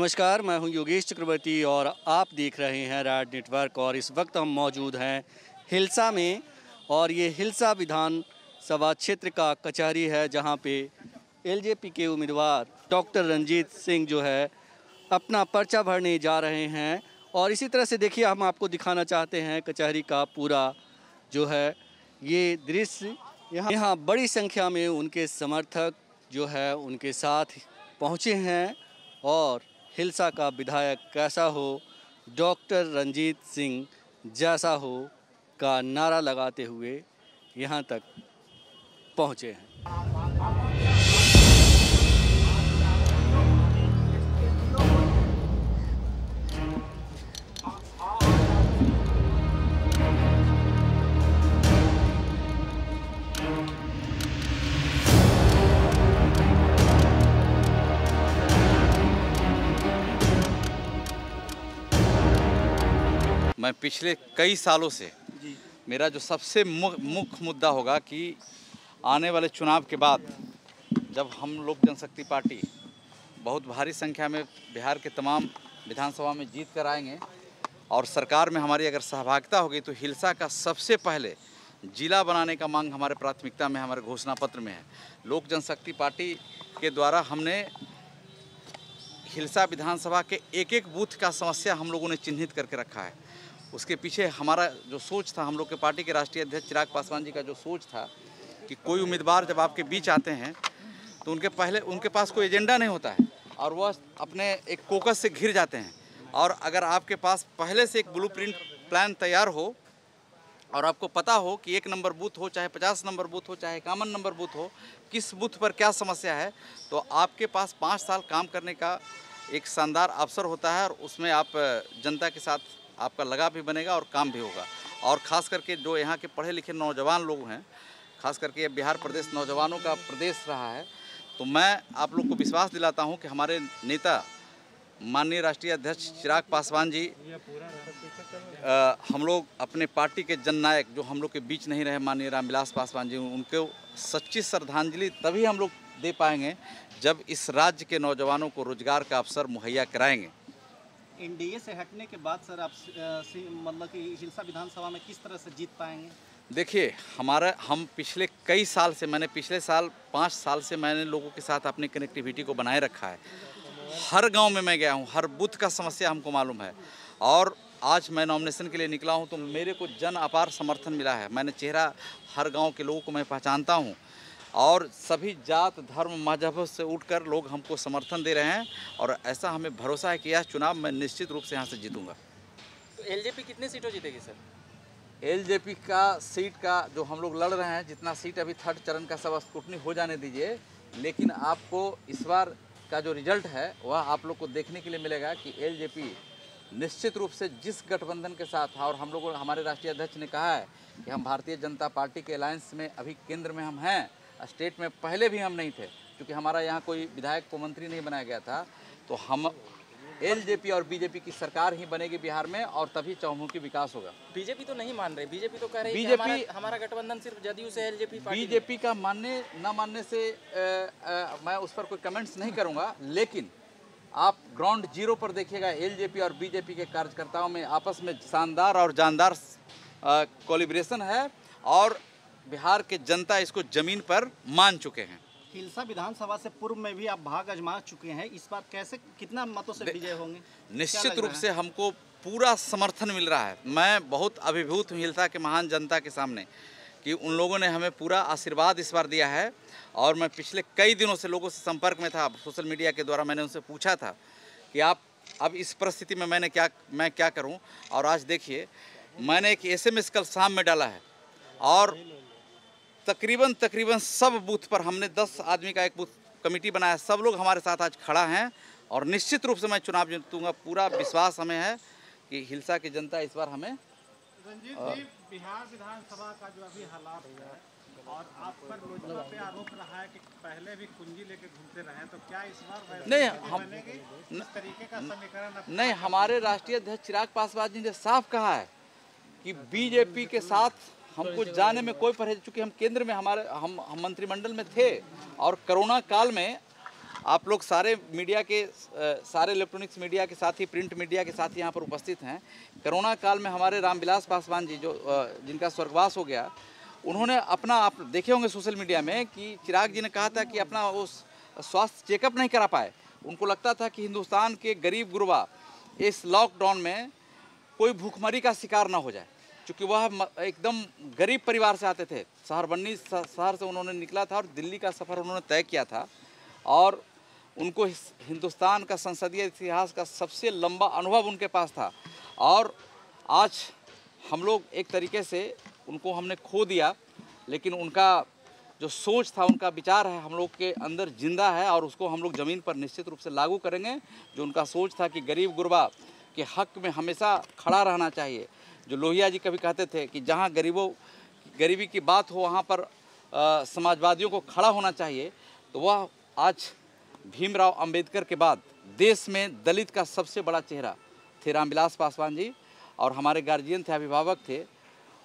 नमस्कार, मैं हूं योगेश चक्रवर्ती और आप देख रहे हैं राड नेटवर्क। और इस वक्त हम मौजूद हैं हिलसा में और ये हिलसा विधानसभा क्षेत्र का कचहरी है, जहां पे एलजेपी के उम्मीदवार डॉक्टर रंजीत सिंह जो है अपना पर्चा भरने जा रहे हैं। और इसी तरह से देखिए, हम आपको दिखाना चाहते हैं कचहरी का पूरा जो है ये दृश्य। यहाँ बड़ी संख्या में उनके समर्थक जो है उनके साथ पहुँचे हैं और हिलसा का विधायक कैसा हो, डॉक्टर रंजीत सिंह जैसा हो का नारा लगाते हुए यहाँ तक पहुँचे हैं। मैं पिछले कई सालों से मेरा जो सबसे मुख्य मुद्दा होगा कि आने वाले चुनाव के बाद जब हम लोक जनशक्ति पार्टी बहुत भारी संख्या में बिहार के तमाम विधानसभा में जीत कर आएंगे और सरकार में हमारी अगर सहभागिता होगी तो हिलसा का सबसे पहले जिला बनाने का मांग हमारे प्राथमिकता में, हमारे घोषणा पत्र में है। लोक जनशक्ति पार्टी के द्वारा हमने हिलसा विधानसभा के एक एक बूथ का समस्या हम लोगों ने चिन्हित करके रखा है। उसके पीछे हमारा जो सोच था, हम लोग के पार्टी के राष्ट्रीय अध्यक्ष चिराग पासवान जी का जो सोच था कि कोई उम्मीदवार जब आपके बीच आते हैं तो उनके पास कोई एजेंडा नहीं होता है और वह अपने एक कोकस से घिर जाते हैं। और अगर आपके पास पहले से एक ब्लूप्रिंट प्लान तैयार हो और आपको पता हो कि 1 नंबर बूथ हो, चाहे 50 नंबर बूथ हो, चाहे 51 नंबर बूथ हो, किस बूथ पर क्या समस्या है, तो आपके पास 5 साल काम करने का एक शानदार अवसर होता है और उसमें आप जनता के साथ आपका लगाव भी बनेगा और काम भी होगा। और ख़ास करके जो यहाँ के पढ़े लिखे नौजवान लोग हैं, ख़ास करके ये बिहार प्रदेश नौजवानों का प्रदेश रहा है, तो मैं आप लोग को विश्वास दिलाता हूँ कि हमारे नेता माननीय राष्ट्रीय अध्यक्ष चिराग पासवान जी, हम लोग अपने पार्टी के जननायक जो हम लोग के बीच नहीं रहे, माननीय रामविलास पासवान जी, उनको सच्ची श्रद्धांजलि तभी हम लोग दे पाएंगे जब इस राज्य के नौजवानों को रोजगार का अवसर मुहैया कराएंगे। एनडीए से हटने के बाद सर आप मतलब कि हिलसा विधानसभा में किस तरह से जीत पाएंगे? देखिए, हम पिछले कई साल से, मैंने पिछले साल 5 साल से मैंने लोगों के साथ अपनी कनेक्टिविटी को बनाए रखा है। हर गांव में मैं गया हूं, हर बूथ का समस्या हमको मालूम है और आज मैं नॉमिनेशन के लिए निकला हूं तो मेरे को जन अपार समर्थन मिला है। मैंने चेहरा हर गाँव के लोगों को मैं पहचानता हूँ और सभी जात धर्म मजहब से उठकर लोग हमको समर्थन दे रहे हैं और ऐसा हमें भरोसा है कि यह चुनाव मैं निश्चित रूप से यहाँ से जीतूंगा। तो एलजेपी कितने सीटों जीतेगी सर? एलजेपी का सीट का जो हम लोग लड़ रहे हैं, जितना सीट अभी 3rd चरण का सब स्क्रूटनी हो जाने दीजिए, लेकिन आपको इस बार का जो रिजल्ट है वह आप लोग को देखने के लिए मिलेगा कि एलजेपी निश्चित रूप से जिस गठबंधन के साथ, और हम लोगों, हमारे राष्ट्रीय अध्यक्ष ने कहा है कि हम भारतीय जनता पार्टी के अलायंस में अभी केंद्र में हम हैं, स्टेट में पहले भी हम नहीं थे क्योंकि हमारा यहाँ कोई विधायक को मंत्री नहीं बनाया गया था, तो हम एलजेपी और बीजेपी की सरकार ही बनेगी बिहार में और तभी चौमुखी विकास होगा। बीजेपी तो नहीं मान रहे, बीजेपी तो कह रही है हमारा गठबंधन सिर्फ जदयू से एलजेपी पार्टी। बीजेपी का मानने न मानने से मैं उस पर कोई कमेंट्स नहीं करूँगा, लेकिन आप ग्राउंड जीरो पर देखिएगा, एलजेपी और बीजेपी के कार्यकर्ताओं में आपस में शानदार और जानदार कोलिब्रेशन है और बिहार के जनता इसको जमीन पर मान चुके हैं। हिलसा विधानसभा से पूर्व में भी आप भाग आजमा चुके हैं, इस बार कैसे, कितना मतों से विजय होंगे? निश्चित रूप से हमको पूरा समर्थन मिल रहा है। मैं बहुत अभिभूत हूँ हिलसा के महान जनता के सामने कि उन लोगों ने हमें पूरा आशीर्वाद इस बार दिया है और मैं पिछले कई दिनों से लोगों से संपर्क में था। सोशल मीडिया के द्वारा मैंने उनसे पूछा था कि आप अब इस परिस्थिति में मैं क्या करूँ, और आज देखिए मैंने एक SMS कल शाम में डाला है और तकरीबन सब बूथ पर हमने 10 आदमी का एक बूथ कमेटी बनाया, सब लोग हमारे साथ आज खड़ा हैं और निश्चित रूप से मैं चुनाव जीतूंगा। पूरा विश्वास हमें है कि हिलसा की जनता इस बार हमें। रंजीत जी, बिहार विधानसभा का जो अभी हालात है और आप पर लोजपा पे आरोप रहा है कि पहले भी कुंजी लेके घूमते रहे, तो क्या इस बार नहीं बनेगी? इस तरीके का समीकरण नहीं, हमारे राष्ट्रीय अध्यक्ष चिराग पासवान जी ने साफ कहा है कि बीजेपी के साथ हमको जाने में कोई परहेज, चूँकि हम केंद्र में हम मंत्रिमंडल में थे और कोरोना काल में आप लोग सारे मीडिया के सारे इलेक्ट्रॉनिक्स मीडिया के साथ ही प्रिंट मीडिया के साथ ही यहाँ पर उपस्थित हैं। कोरोना काल में हमारे रामविलास पासवान जी जो जिनका स्वर्गवास हो गया, उन्होंने अपना आप देखे होंगे सोशल मीडिया में कि चिराग जी ने कहा था कि अपना वो स्वास्थ्य चेकअप नहीं करा पाए। उनको लगता था कि हिंदुस्तान के गरीब गुरबा इस लॉकडाउन में कोई भूखमरी का शिकार ना हो जाए, क्योंकि वह एकदम गरीब परिवार से आते थे। शहरबन्नी शहर से उन्होंने निकला था और दिल्ली का सफ़र उन्होंने तय किया था, और उनको हिंदुस्तान का संसदीय इतिहास का सबसे लंबा अनुभव उनके पास था। और आज हम लोग एक तरीके से उनको हमने खो दिया, लेकिन उनका जो सोच था, उनका विचार है, हम लोग के अंदर जिंदा है और उसको हम लोग ज़मीन पर निश्चित रूप से लागू करेंगे। जो उनका सोच था कि गरीब गुरबा के हक में हमेशा खड़ा रहना चाहिए। जो लोहिया जी कभी कहते थे कि जहाँ गरीबी की बात हो वहाँ पर समाजवादियों को खड़ा होना चाहिए, तो वह आज भीमराव अंबेडकर के बाद देश में दलित का सबसे बड़ा चेहरा थे रामविलास पासवान जी, और हमारे गार्जियन थे, अभिभावक थे।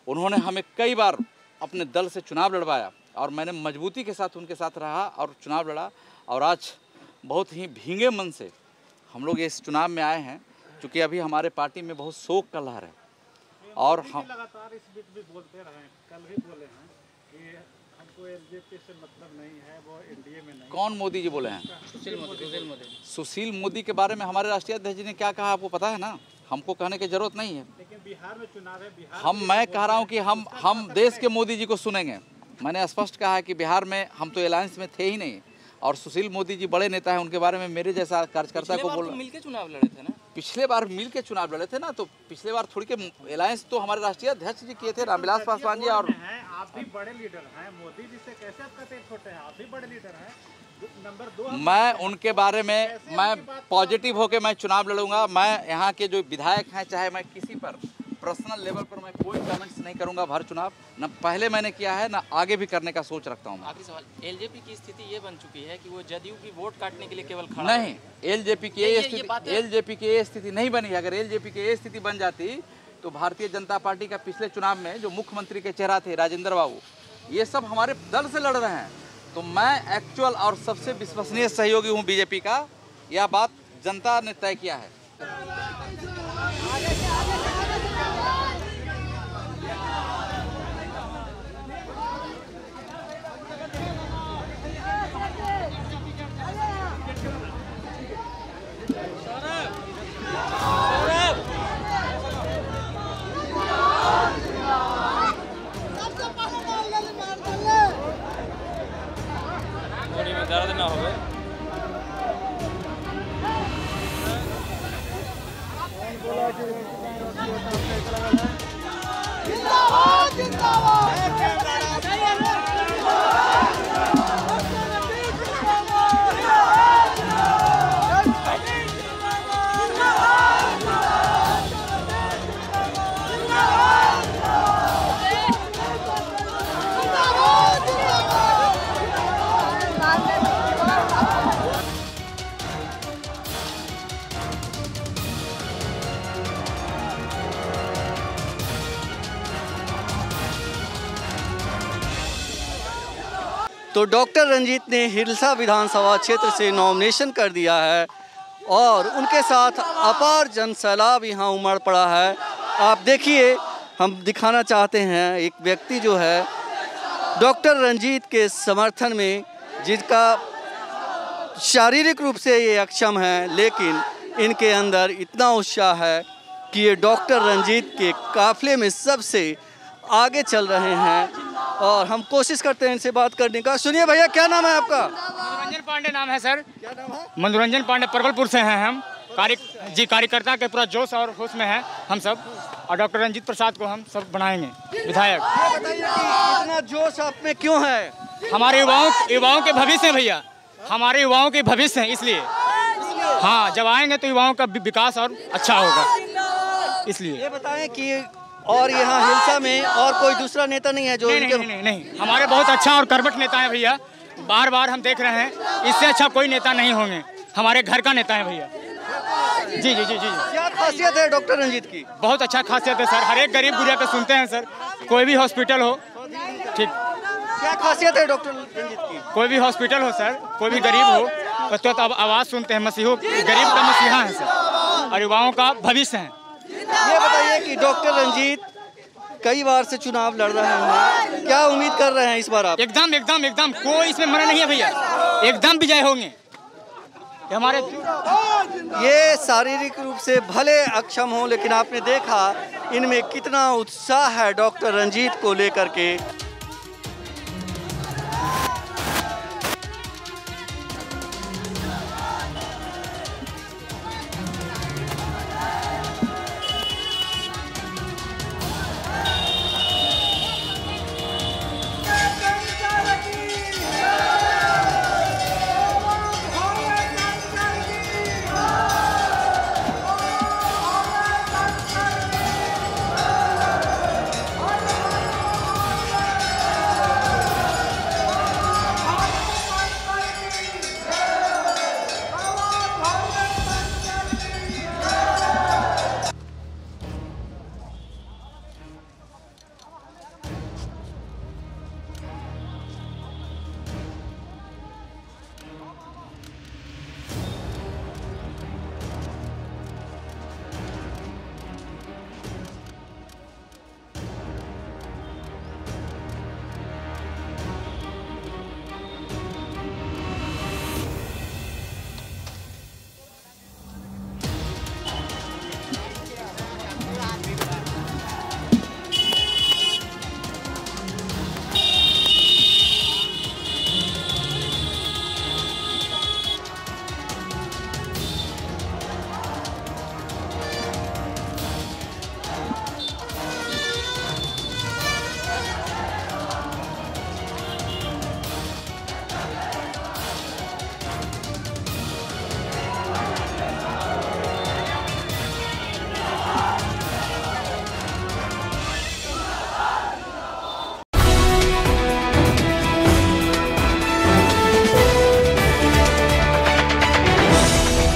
उन्होंने हमें कई बार अपने दल से चुनाव लड़वाया और मैंने मजबूती के साथ उनके साथ रहा और चुनाव लड़ा, और आज बहुत ही भींगे मन से हम लोग इस चुनाव में आए हैं, क्योंकि अभी हमारे पार्टी में बहुत शोक का लहर है। और हम लगातार इस बीच भी बोलते रहे, कल भी बोले हैं कि हमको एलजेपी से मतलब नहीं है, वो एनडीए में नहीं। कौन मोदी जी बोले हैं? सुशील मोदी के बारे में हमारे राष्ट्रीय अध्यक्ष जी ने क्या कहा आपको पता है ना, हमको कहने की जरूरत नहीं है। लेकिन बिहार में चुनाव है, मैं कह रहा हूँ कि हम देश के मोदी जी को सुनेंगे। मैंने स्पष्ट कहा है कि बिहार में हम तो अलायंस में थे ही नहीं, और सुशील मोदी जी बड़े नेता हैं, उनके बारे में मेरे जैसा कार्यकर्ता को बोल मिलके चुनाव लड़े थे ना, पिछले बार मिल के चुनाव लड़े थे ना, तो पिछले बार थोड़ी के अलायंस तो हमारे राष्ट्रीय अध्यक्ष जी किए थे, रामविलास पासवान जी। और आप भी बड़े लीडर हैं, मोदी जी से कैसे आप कहते हैं छोटे हैं? आप भी बड़े लीडर हैं। नंबर 2, मैं उनके बारे में मैं पॉजिटिव होकर मैं चुनाव लड़ूंगा। मैं यहाँ के जो विधायक हैं, चाहे मैं किसी पर पर्सनल लेवल पर मैं कोई कमेंट्स नहीं करूंगा हर चुनाव, न पहले मैंने किया है न आगे भी करने का सोच रखता हूँ। आखिरी सवाल, एलजेपी की स्थिति ये बन चुकी है कि वो जदयू की वोट काटने के लिए केवल खड़ा नहीं, एलजेपी की ये स्थिति नहीं बनी। अगर एलजेपी की ये स्थिति बन जाती तो भारतीय जनता पार्टी का पिछले चुनाव में जो मुख्यमंत्री के चेहरा थे राजेंद्र बाबू, ये सब हमारे दल से लड़ रहे हैं। तो मैं एक्चुअल और सबसे विश्वसनीय सहयोगी हूँ बीजेपी का, यह बात जनता ने तय किया है। दर्द ना हो तो डॉक्टर रंजीत ने हिलसा विधानसभा क्षेत्र से नॉमिनेशन कर दिया है और उनके साथ अपार जनसैलाब यहाँ उमड़ पड़ा है। आप देखिए, हम दिखाना चाहते हैं एक व्यक्ति जो है डॉक्टर रंजीत के समर्थन में, जिसका शारीरिक रूप से ये अक्षम है, लेकिन इनके अंदर इतना उत्साह है कि ये डॉक्टर रंजीत के काफिले में सबसे आगे चल रहे हैं। और हम कोशिश करते हैं इनसे बात करने का। सुनिए भैया, क्या नाम है आपका? मनोरंजन पांडे नाम है सर। क्या नाम है? मनोरंजन पांडे, परवलपुर से हैं हम। कार्यकर्ता के पूरा जोश और होश में हैं हम सब, और डॉक्टर रंजीत प्रसाद को हम सब बनाएंगे विधायक। ये बताइए कि इतना जोश आप में क्यों है? हमारे युवाओं के भविष्य हैं भैया, हमारे युवाओं के भविष्य हैं, इसलिए हाँ, जब आएंगे तो युवाओं का विकास और अच्छा होगा, इसलिए। ये बताएं कि और यहाँ हिलसा में और कोई दूसरा नेता नहीं है जो नहीं, हमारे बहुत अच्छा और कर्मठ नेता है भैया, बार बार हम देख रहे हैं, इससे अच्छा कोई नेता नहीं होंगे, हमारे घर का नेता है भैया। जी जी जी जी। क्या खासियत है डॉक्टर रंजीत की? बहुत अच्छा खासियत है सर, हर एक गरीब गुरिया को सुनते हैं सर, कोई भी हॉस्पिटल हो, ठीक। क्या खासियत है डॉक्टर रंजीत की? कोई भी हॉस्पिटल हो सर, कोई भी गरीब हो, बच्चों तो अब आवाज़ सुनते हैं, मसीहो गरीब का मसीहा है सर, और युवाओं का भविष्य है। ये बताइए कि डॉक्टर रंजीत कई बार से चुनाव लड़ रहे हैं, क्या उम्मीद कर रहे हैं इस बार आप? एकदम एकदम एकदम कोई इसमें मना नहीं है भैया, एकदम विजय होंगे हमारे। ये शारीरिक रूप से भले अक्षम हो, लेकिन आपने देखा इनमें कितना उत्साह है डॉक्टर रंजीत को लेकर के।